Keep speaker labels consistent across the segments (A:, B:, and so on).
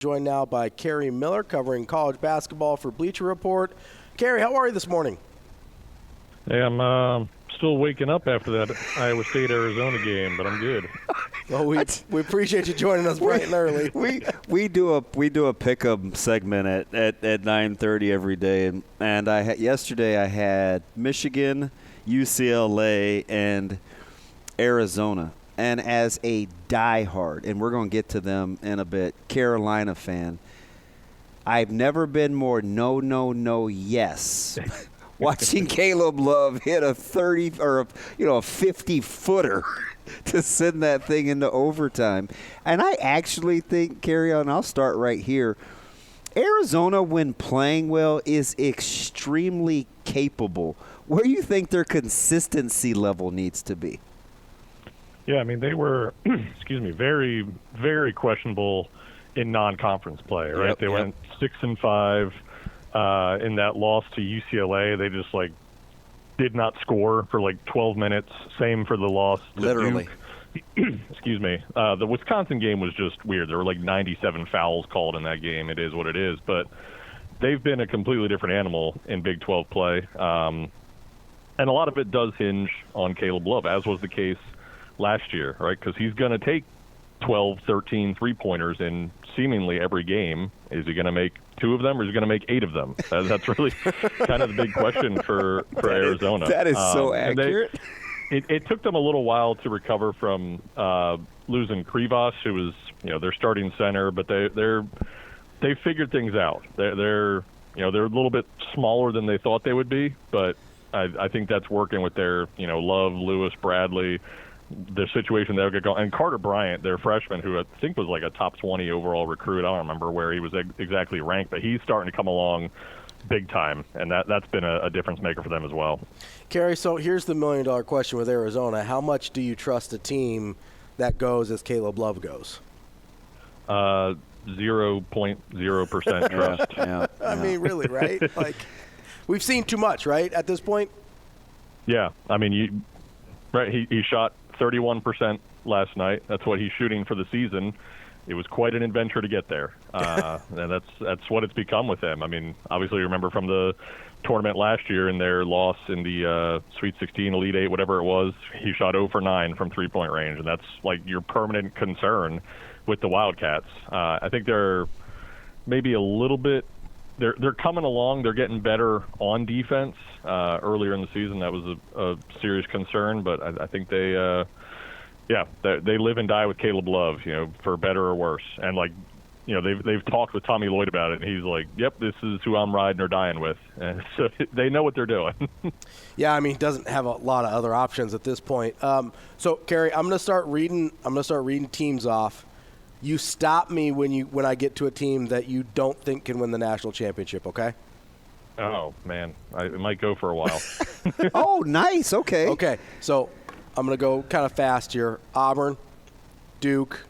A: Joined now by Kerry Miller, covering college basketball for Bleacher Report. Kerry, how are you this morning?
B: Hey, I'm still waking up after that Iowa State-Arizona game, but I'm good.
A: Well, we appreciate you joining us bright and early.
C: We do a pick-up segment at 9:30 every day, and yesterday I had Michigan, UCLA, and Arizona. And as a diehard, and we're going to get to them in a bit, Carolina fan, I've never been more no, yes. Watching Caleb Love hit a 30 or a 50-footer to send that thing into overtime. And I actually think, Kerry, and I'll start right here, Arizona, when playing well, is extremely capable. Where do you think their consistency level needs to be?
B: Yeah, I mean, they were, very, very questionable in non-conference play, right? They went 6-5 in that loss to UCLA. They just, did not score for, 12 minutes. Same for the loss to
C: Literally.
B: Duke. The Wisconsin game was just weird. There were, 97 fouls called in that game. It is what it is. But they've been a completely different animal in Big 12 play. And a lot of it does hinge on Caleb Love, as was the case last year, right? Because he's going to take 12, 13 three-pointers in seemingly every game. Is he going to make 2 of them, or is he going to make 8 of them? That's really kind of the big question for Arizona.
C: That is so accurate.
B: It took them a little while to recover from losing Krivas, who was their starting center, but they figured things out. They're a little bit smaller than they thought they would be, but I think that's working with their Love, Lewis, Bradley, the situation they'll get going. And Carter Bryant, their freshman, who I think was a top 20 overall recruit. I don't remember where he was exactly ranked, but he's starting to come along big time, and that's been a difference maker for them as well.
A: Kerry, so here's the million-dollar question with Arizona. How much do you trust a team that goes as Caleb Love goes?
B: 0.0% trust.
A: Yeah. I mean, really, right? We've seen too much, right, at this point?
B: Yeah. I mean, he shot 31% last night. That's what he's shooting for the season. It was quite an adventure to get there. And that's what it's become with him. I mean, obviously, you remember from the tournament last year in their loss in the Sweet 16, Elite 8, whatever it was, he shot 0 for 9 from three-point range. And that's your permanent concern with the Wildcats. I think they're maybe a little bit they're coming along. They're getting better on defense. Earlier in the season, that was a serious concern, but I think they live and die with Caleb Love, for better or worse. And they've talked with Tommy Lloyd about it, and he's like, "Yep, this is who I'm riding or dying with." And so they know what they're doing.
A: Yeah, I mean, he doesn't have a lot of other options at this point. So, Kerry, I'm going to start reading teams off. You stop me when I get to a team that you don't think can win the national championship, okay?
B: Oh, man. It might go for a while.
C: Oh, nice. Okay.
A: Okay, so I'm going to go kind of fast here. Auburn, Duke,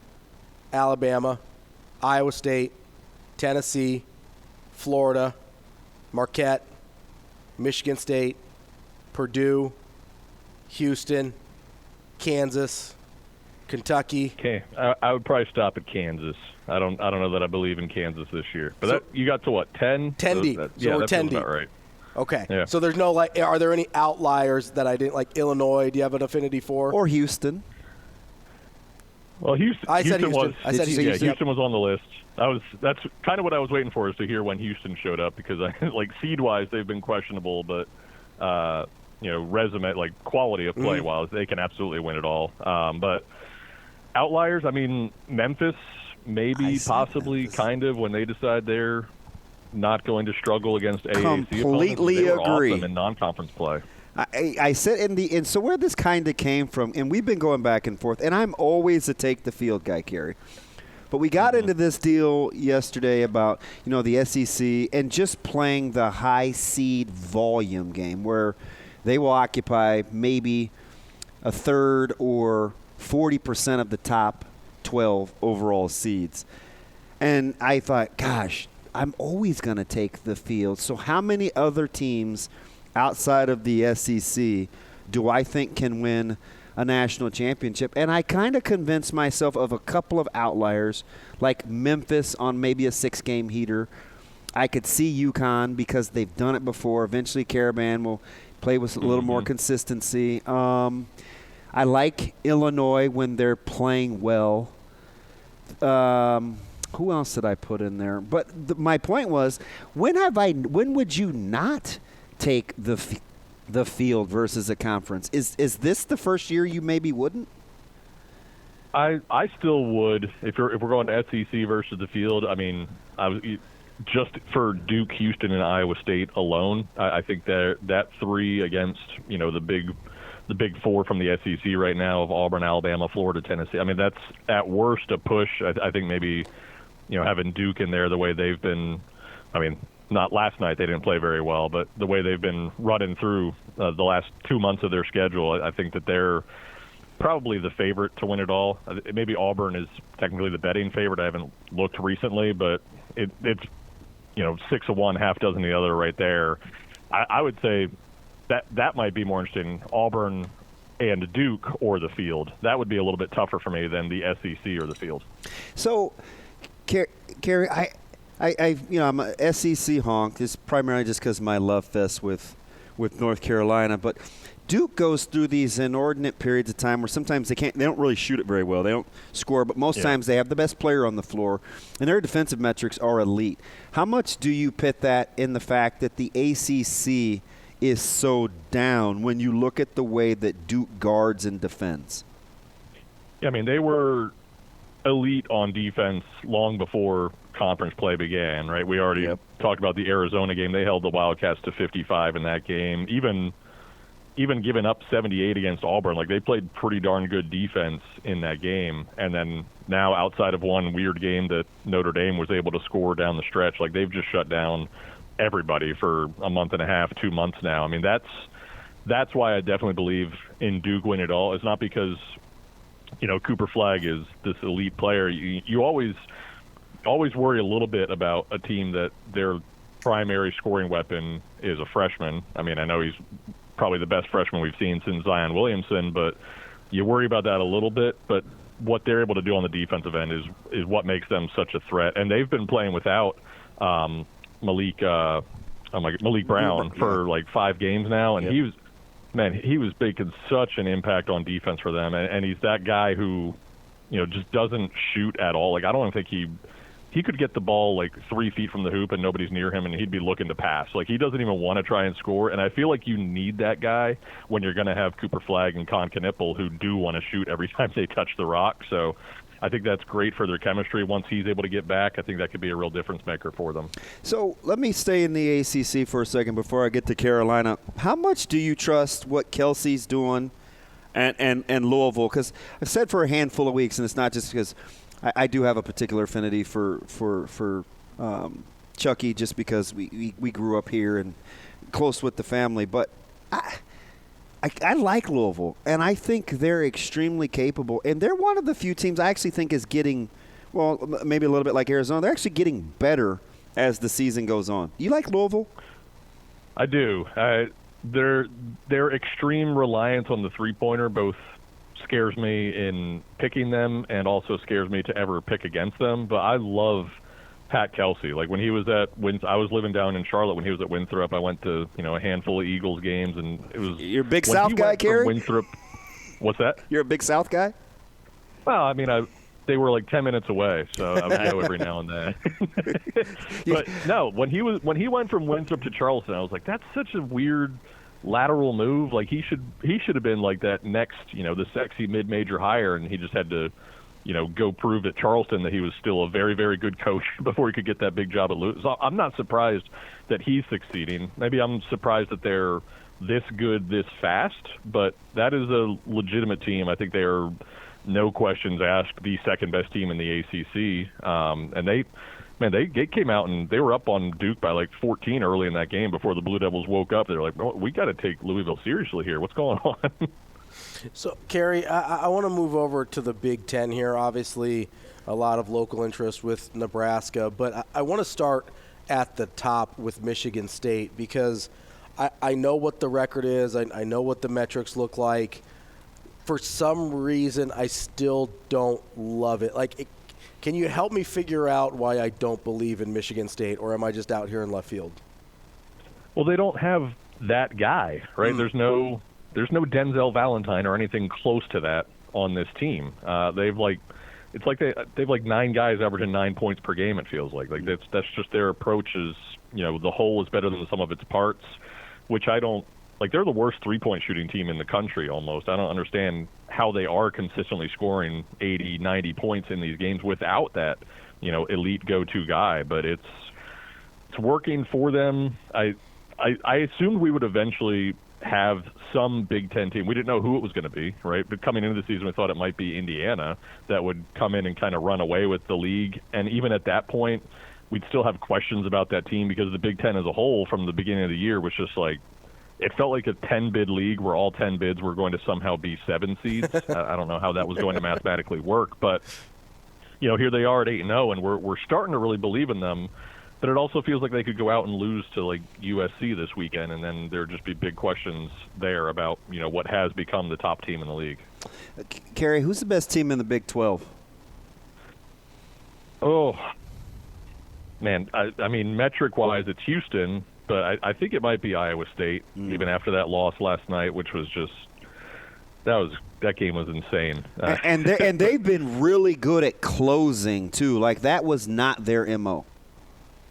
A: Alabama, Iowa State, Tennessee, Florida, Marquette, Michigan State, Purdue, Houston, Kansas, Kentucky.
B: Okay, I would probably stop at Kansas. I don't know that I believe in Kansas this year. But you got to what, 10?
A: 10 deep. So we're 10 deep.
B: About right.
A: Okay.
B: Yeah.
A: So there's no are there any outliers that I didn't Illinois? Do you have an affinity for?
C: Or Houston?
B: Well, Houston
A: Houston
B: was on the list. That's kind of what I was waiting for, is to hear when Houston showed up, because seed-wise they've been questionable, but resume, quality of play, while they can absolutely win it all. But outliers, I mean, Memphis, maybe, possibly, kind of, when they decide they're not going to struggle against AAC
C: completely
B: opponents. They were
C: agree.
B: awesome in non-conference play.
C: I said and so where this kind of came from, and we've been going back and forth, and I'm always a take the field guy, Kerry. But we got into this deal yesterday about, the SEC and just playing the high seed volume game where they will occupy maybe a third or 40% of the top 12 overall seeds. And I thought, gosh, I'm always going to take the field. So how many other teams outside of the SEC do I think can win a national championship. And I kind of convinced myself of a couple of outliers, like Memphis on maybe a 6-game heater. I could see UConn because they've done it before. Eventually, Caravan will play with a little more consistency. I like Illinois when they're playing well. Who else did I put in there? But my point was, when would you not take the field versus a conference? Is this the first year you maybe wouldn't?
B: I still would if we're going to SEC versus the field. I mean, just for Duke, Houston, and Iowa State alone, I think that 3 against the big 4 from the SEC right now of Auburn, Alabama, Florida, Tennessee. I mean, that's at worst a push. I think maybe having Duke in there the way they've been. I mean, not last night, they didn't play very well, but the way they've been running through the last 2 months of their schedule, I think that they're probably the favorite to win it all. Maybe Auburn is technically the betting favorite. I haven't looked recently, but it's 6 of one, half dozen the other right there. I would say that might be more interesting, Auburn and Duke or the field. That would be a little bit tougher for me than the SEC or the field.
C: So, Kerry, I'm a SEC honk. This is primarily just because of my love fest with North Carolina. But Duke goes through these inordinate periods of time where sometimes they don't really shoot it very well. They don't score, but most times they have the best player on the floor, and their defensive metrics are elite. How much do you pit that in the fact that the ACC is so down when you look at the way that Duke guards and defends?
B: Yeah, I mean, they were elite on defense long before conference play began, right? We already talked about the Arizona game. They held the Wildcats to 55 in that game. Even giving up 78 against Auburn, like they played pretty darn good defense in that game. And then now outside of one weird game that Notre Dame was able to score down the stretch, like they've just shut down everybody for a month and a half, 2 months now. I mean, that's why I definitely believe in Duke win it all. It's not because, Cooper Flagg is this elite player. You always worry a little bit about a team that their primary scoring weapon is a freshman. I mean, I know he's probably the best freshman we've seen since Zion Williamson, but you worry about that a little bit. But what they're able to do on the defensive end is what makes them such a threat. And they've been playing without Malik Brown for like 5 games now, and he was making such an impact on defense for them. And he's that guy who, just doesn't shoot at all. Like I don't think he could get the ball like 3 feet from the hoop and nobody's near him and he'd be looking to pass. Like he doesn't even want to try and score. And I feel like you need that guy when you're going to have Cooper Flagg and Con Knippel who do want to shoot every time they touch the rock. So I think that's great for their chemistry. Once he's able to get back, I think that could be a real difference maker for them. So
C: let me stay in the ACC for a second before I get to Carolina. How much do you trust what Kelsey's doing and Louisville? Because I've said for a handful of weeks, and it's not just because I do have a particular affinity for Chucky just because we grew up here and close with the family. But I like Louisville, and I think they're extremely capable. And they're one of the few teams I actually think is getting, well, maybe a little bit like Arizona, they're actually getting better as the season goes on. You like Louisville?
B: I do. Their extreme reliance on the three-pointer both scares me in picking them and also scares me to ever pick against them. But I love Pat Kelsey. Like when he was at I was living down in Charlotte when he was at Winthrop. I went to a handful of Eagles games, and it was.
C: You're a big South guy, Kerry?
B: Winthrop. What's that?
C: You're a big South guy?
B: Well, I mean, they were like 10 minutes away, so I would go every now and then. But no, when he went from Winthrop to Charleston, I was like, that's such a weird lateral move. Like he should have been like that next, the sexy mid-major hire, and he just had to, go prove at Charleston that he was still a very, very good coach before he could get that big job at Louisville. So I'm not surprised that he's succeeding. Maybe I'm surprised that they're this good this fast, but that is a legitimate team. I think they are, no questions asked, the second best team in the ACC. And they came out and they were up on Duke by like 14 early in that game before the Blue Devils woke up. They were like, oh, we got to take Louisville seriously here. What's going on?
A: So, Kerry, I want to move over to the Big Ten here. Obviously, a lot of local interest with Nebraska, but I want to start at the top with Michigan State because I know what the record is. I know what the metrics look like. for some reason, I still don't love it. Can you help me figure out why I don't believe in Michigan State, or am I just out here in left field?
B: Well, they don't have that guy, right? There's no Denzel Valentine or anything close to that on this team. They've 9 guys averaging 9 points per game. It feels like that's just their approach. Is the whole is better than the sum of its parts, which I don't like. They're the worst 3-point shooting team in the country almost. I don't understand how they are consistently scoring 80, 90 points in these games without that elite go-to guy. But it's working for them. I assumed we would eventually have some Big Ten team. We didn't know who it was going to be, right? But coming into the season, we thought it might be Indiana that would come in and kind of run away with the league. And even at that point, we'd still have questions about that team because the Big Ten as a whole from the beginning of the year was just like, it felt like a 10-bid league where all 10 bids were going to somehow be 7 seeds. I don't know how that was going to mathematically work. But, here they are at 8-0, and we're starting to really believe in them. But it also feels like they could go out and lose to USC this weekend, and then there'd just be big questions there about what has become the top team in the league.
C: Kerry, who's the best team in the Big 12?
B: Oh, man, I mean, metric-wise, it's Houston, but I think it might be Iowa State, even after that loss last night, which was just that game was insane.
C: And they've been really good at closing too. That was not their MO.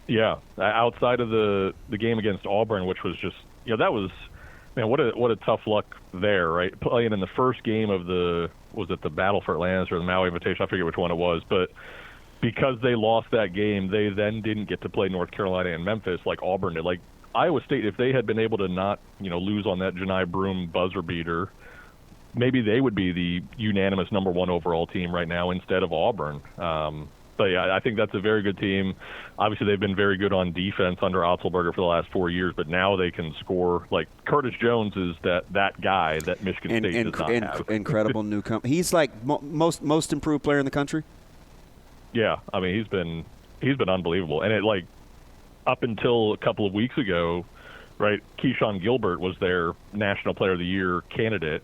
B: Yeah, outside of the game against Auburn, which was just that was, man, what a tough luck there, right? Playing in the first game of was it the Battle for Atlantis or the Maui Invitational? I forget which one it was, but because they lost that game, they then didn't get to play North Carolina and Memphis like Auburn did. Iowa State, if they had been able to not lose on that Janai Broome buzzer beater, maybe they would be the unanimous #1 overall team right now instead of Auburn. But yeah, I think that's a very good team. Obviously, they've been very good on defense under Otzelberger for the last 4 years, but now they can score. Curtis Jones is that guy that Michigan State does not have.
C: Incredible newcomer. He's most improved player in the country.
B: Yeah, I mean he's been unbelievable, and it up until a couple of weeks ago, right? Keyshawn Gilbert was their National Player of the Year candidate.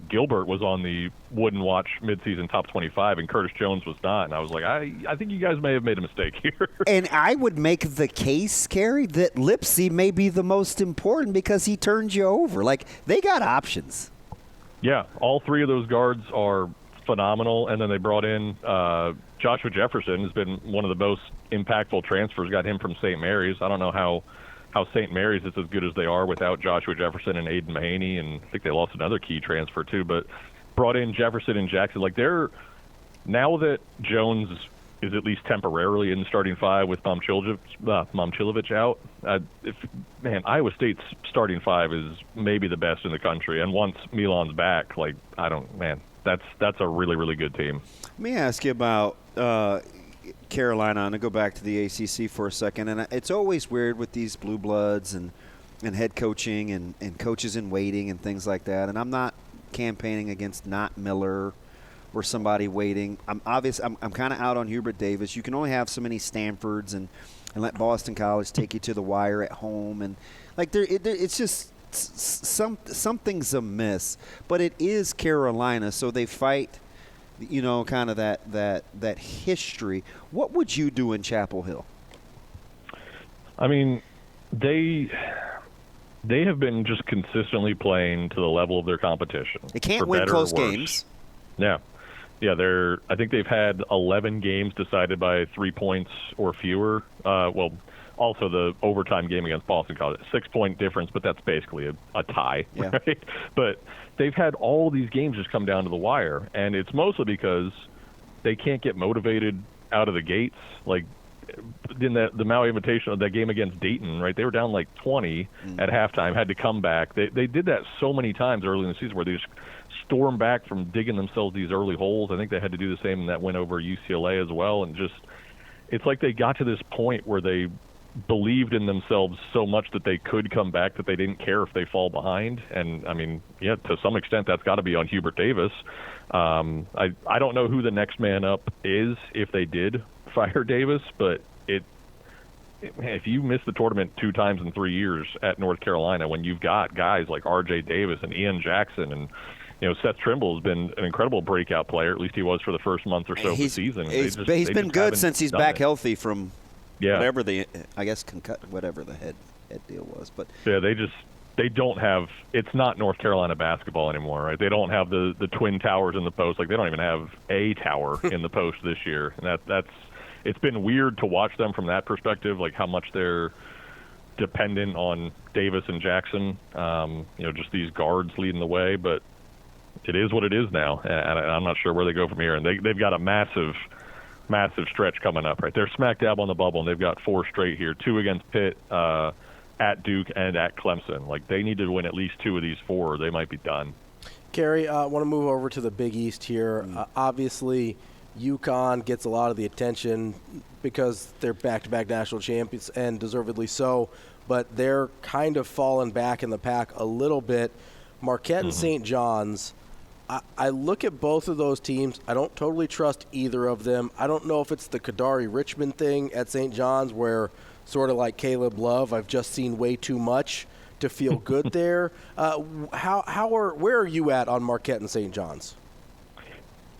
B: Gilbert was on the Wooden Watch midseason top 25, and Curtis Jones was not. And I was like, I think you guys may have made a mistake here.
C: And I would make the case, Kerry, that Lipsey may be the most important because he turned you over. They got options.
B: Yeah, all 3 of those guards are phenomenal. And then they brought in Joshua Jefferson, has been one of the most impactful transfers, got him from St. Mary's. I don't know how St. Mary's is as good as they are without Joshua Jefferson and Aiden Mahaney, and I think they lost another key transfer too, but brought in Jefferson and Jackson. Now that Jones is at least temporarily in the starting 5 with Momcilovic out, Iowa State's starting 5 is maybe the best in the country, and once Milan's back, that's a really, really good team.
C: Let me ask you about Carolina, and to go back to the ACC for a second, and it's always weird with these blue bloods and head coaching and coaches in waiting and things like that. And I'm not campaigning against not Miller or somebody waiting. I'm kind of out on Hurrdat Davis. You can only have so many Stanfords and let Boston College take you to the wire at home, and it's just something's amiss. But it is Carolina, so they fight. Kind of that history. What would you do in Chapel Hill?
B: I mean, they have been just consistently playing to the level of their competition.
C: They can't win close games.
B: Yeah. I think they've had 11 games decided by 3 points or fewer. Also the overtime game against Boston College, 6-point difference, but that's basically a tie,
C: yeah.
B: Right? But they've had all these games just come down to the wire, and it's mostly because they can't get motivated out of the gates. In the Maui Invitational, that game against Dayton, right? They were down 20 at halftime, had to come back. They did that so many times early in the season where they just stormed back from digging themselves these early holes. I think they had to do the same in that win over UCLA as well, and just it's like they got to this point where they believed in themselves so much that they could come back that they didn't care if they fall behind. And I mean, yeah, to some extent that's got to be on Hurrdat Davis. I don't know who the next man up is if they did fire Davis, but if you miss the tournament 2 times in 3 years at North Carolina, when you've got guys like R.J. Davis and Ian Jackson and Seth Trimble has been an incredible breakout player. At least he was for the first month or so of the season.
C: He's been good since he's back healthy from whatever the head deal was. But
B: yeah, they don't have – it's not North Carolina basketball anymore, right? They don't have the twin towers in the post. Like, they don't even have a tower in the post this year. And it's been weird to watch them from that perspective, like how much they're dependent on Davis and Jackson, just these guards leading the way. But it is what it is now, and I'm not sure where they go from here. And they've got a massive stretch coming up, right? They're smack dab on the bubble, and they've got 4 straight here, 2 against Pitt, at Duke, and at Clemson. Like, they need to win at least 2 of these 4, or they might be done.
A: Kerry, I want to move over to the Big East here. Obviously, UConn gets a lot of the attention because they're back-to-back national champions, and deservedly so, but they're kind of fallen back in the pack a little bit. Marquette and St. John's, I look at both of those teams. I don't totally trust either of them. I don't know if it's the Kadari Richmond thing at St. John's where, sort of like Caleb Love, I've just seen way too much to feel good there. Where are you at on Marquette and St. John's?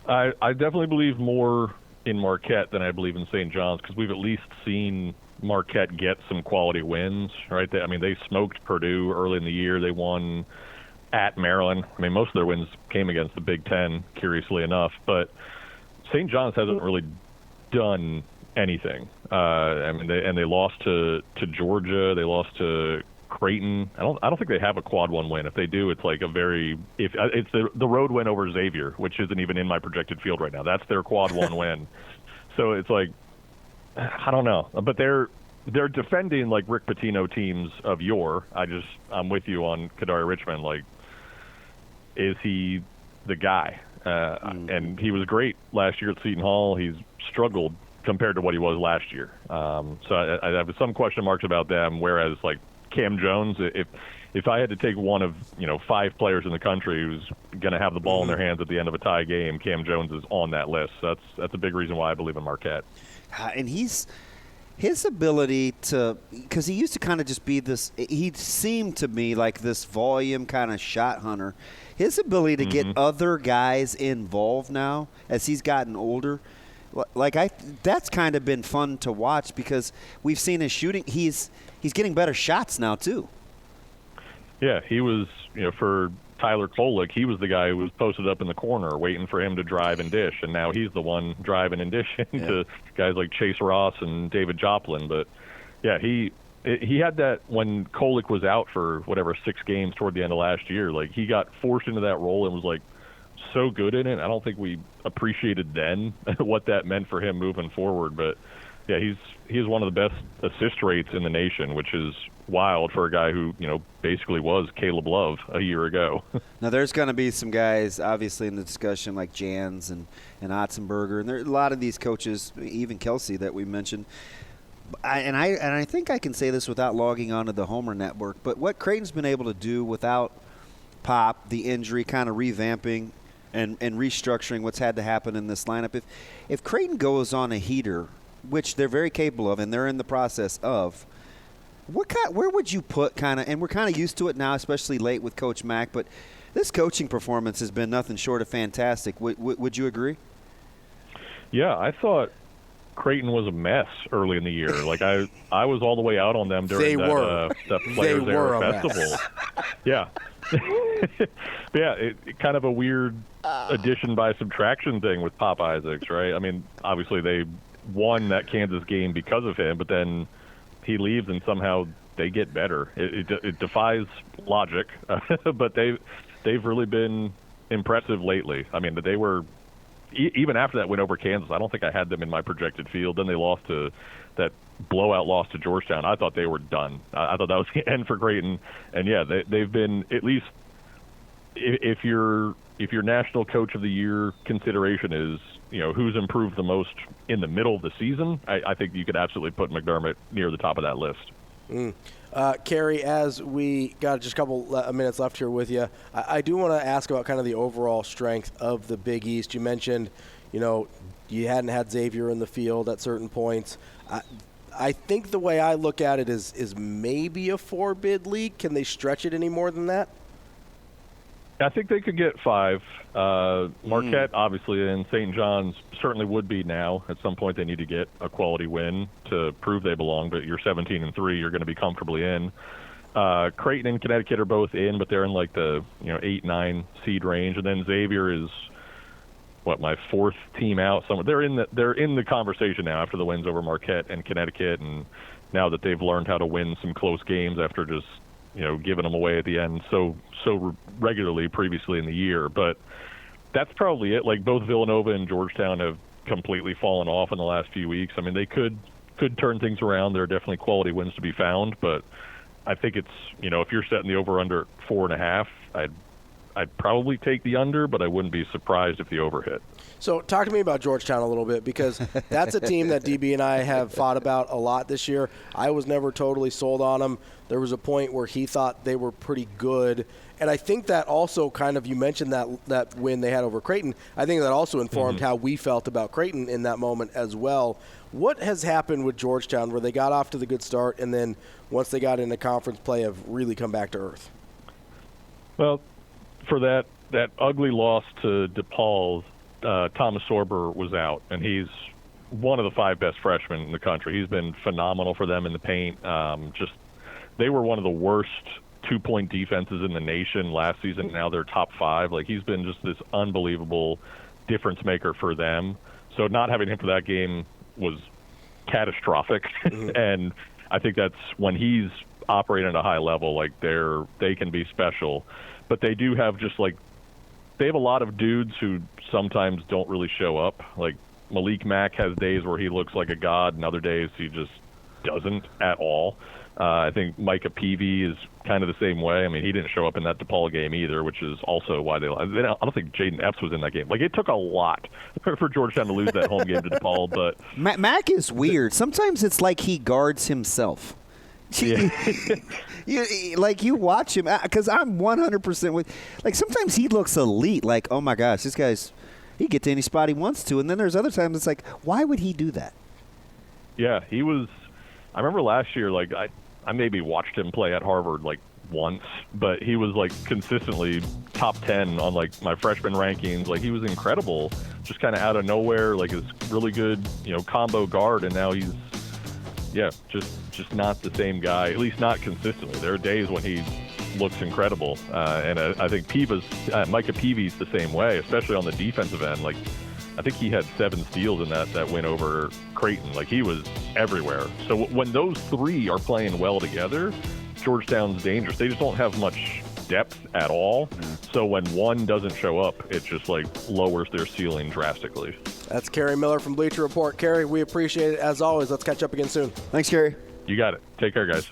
B: I definitely believe more in Marquette than I believe in St. John's, because we've at least seen Marquette get some quality wins, right? They smoked Purdue early in the year. They won at Maryland. Most of their wins came against the Big Ten, curiously enough. But St. John's hasn't really done anything. They lost to Georgia. They lost to Creighton. I don't think they have a quad 1 win. If they do, it's like it's the road win over Xavier, which isn't even in my projected field right now. That's their quad 1 win. So it's like, I don't know, but they're defending like Rick Pitino teams of yore. I'm with you on Kadari Richmond. Like, is he the guy? And he was great last year at Seton Hall. He's struggled compared to what he was last year. So I have some question marks about them. Whereas like Cam Jones, if I had to take one of 5 players in the country who's going to have the ball in their hands at the end of a tie game, Cam Jones is on that list. So that's a big reason why I believe in Marquette.
C: And his ability to, because he used to kind of just be this, he seemed to me like this volume kind of shot hunter. His ability to get other guys involved now as he's gotten older, that's kind of been fun to watch because we've seen his shooting. He's getting better shots now too.
B: Yeah, he was, for Tyler Kolek, he was the guy who was posted up in the corner waiting for him to drive and dish, and now he's the one driving and dishing to guys like Chase Ross and David Joplin. But yeah, he had that when Kolek was out for 6 games toward the end of last year. Like, he got forced into that role and was like so good in it. I don't think we appreciated then what that meant for him moving forward. But yeah, he's one of the best assist rates in the nation, which is wild for a guy who basically was Caleb Love a year ago.
C: Now there's going to be some guys obviously in the discussion like Jans and Otzenberger, and there are a lot of these coaches, even Kelsey that we mentioned. I think I can say this without logging onto the Homer Network, but what Creighton's been able to do without Pop, the injury, kind of revamping and restructuring what's had to happen in this lineup. If Creighton goes on a heater, which they're very capable of and they're in the process of, where would you put and we're kind of used to it now, especially late with Coach Mack, but this coaching performance has been nothing short of fantastic. Would you agree?
B: Yeah, I thought Creighton was a mess early in the year. Like, I was all the way out on them during that Players Era Festival. Yeah. Yeah, it kind of a weird addition by subtraction thing with Pop Isaacs, right? Obviously they won that Kansas game because of him, but then he leaves and somehow they get better. It defies logic, but they've really been impressive lately. They were, even after that win over Kansas, I don't think I had them in my projected field. Then they lost to that blowout loss to Georgetown. I thought they were done. I thought that was the end for Creighton. And yeah, they've been, at least if your National Coach of the Year consideration is who's improved the most in the middle of the season, I think you could absolutely put McDermott near the top of that list.
A: Kerry, as we got just a couple minutes left here with you, I do want to ask about kind of the overall strength of the Big East. You mentioned, you hadn't had Xavier in the field at certain points. I think the way I look at it is maybe a 4-bid league. Can they stretch it any more than that?
B: I think they could get 5. Marquette, obviously, and St. John's certainly would be now. At some point, they need to get a quality win to prove they belong. But you're 17-3, you're going to be comfortably in. Creighton and Connecticut are both in, but they're in like the 8-9 seed range. And then Xavier is my 4th team out. Somewhere they're in the conversation now after the wins over Marquette and Connecticut, and now that they've learned how to win some close games after just giving them away at the end so regularly previously in the year. But that's probably it. Like, both Villanova and Georgetown have completely fallen off in the last few weeks. I mean, they could turn things around. There are definitely quality wins to be found, but I think it's, if you're setting the over-under 4.5, I'd probably take the under, but I wouldn't be surprised if the over hit.
A: So talk to me about Georgetown a little bit, because that's a team that DB and I have fought about a lot this year. I was never totally sold on them. There was a point where he thought they were pretty good. And I think that also kind of, you mentioned that win they had over Creighton. I think that also informed how we felt about Creighton in that moment as well. What has happened with Georgetown where they got off to the good start and then once they got into conference play have really come back to earth?
B: Well, for that ugly loss to DePaul, Thomas Sorber was out, and he's one of the 5 best freshmen in the country. He's been phenomenal for them in the paint. They were one of the worst 2-point defenses in the nation last season. Now they're top 5. Like, he's been just this unbelievable difference maker for them. So not having him for that game was catastrophic. And I think that's when he's operating at a high level, like they can be special. But they do have they have a lot of dudes who sometimes don't really show up. Like, Malik Mack has days where he looks like a god, and other days he just doesn't at all. I think Micah Peavy is kind of the same way. I mean, he didn't show up in that DePaul game either, which is also why I don't think Jaden Epps was in that game. Like, it took a lot for Georgetown to lose that home game to DePaul. But
C: Mack is weird. Sometimes it's like he guards himself.
B: Yeah.
C: You watch him, because I'm 100% with. Like, sometimes he looks elite. Like, oh my gosh, this guy's he can get to any spot he wants to. And then there's other times it's like, why would he do that?
B: Yeah, he was. I remember last year, like I maybe watched him play at Harvard like once, but he was like consistently top 10 on like my freshman rankings. Like, he was incredible, just kind of out of nowhere. Like, this really good combo guard, and now he's just not the same guy, at least not consistently. There are days when he looks incredible, and I think Micah Peavy's the same way, especially on the defensive end. Like, I think he had 7 steals in that win over Creighton. Like, he was everywhere. So when those 3 are playing well together, Georgetown's dangerous. They just don't have much depth at all. So when one doesn't show up, it just lowers their ceiling drastically.
A: That's Kerry Miller from Bleacher Report. Kerry, we appreciate it as always. Let's catch up again soon.
C: Thanks, Kerry.
B: You got it. Take care, guys.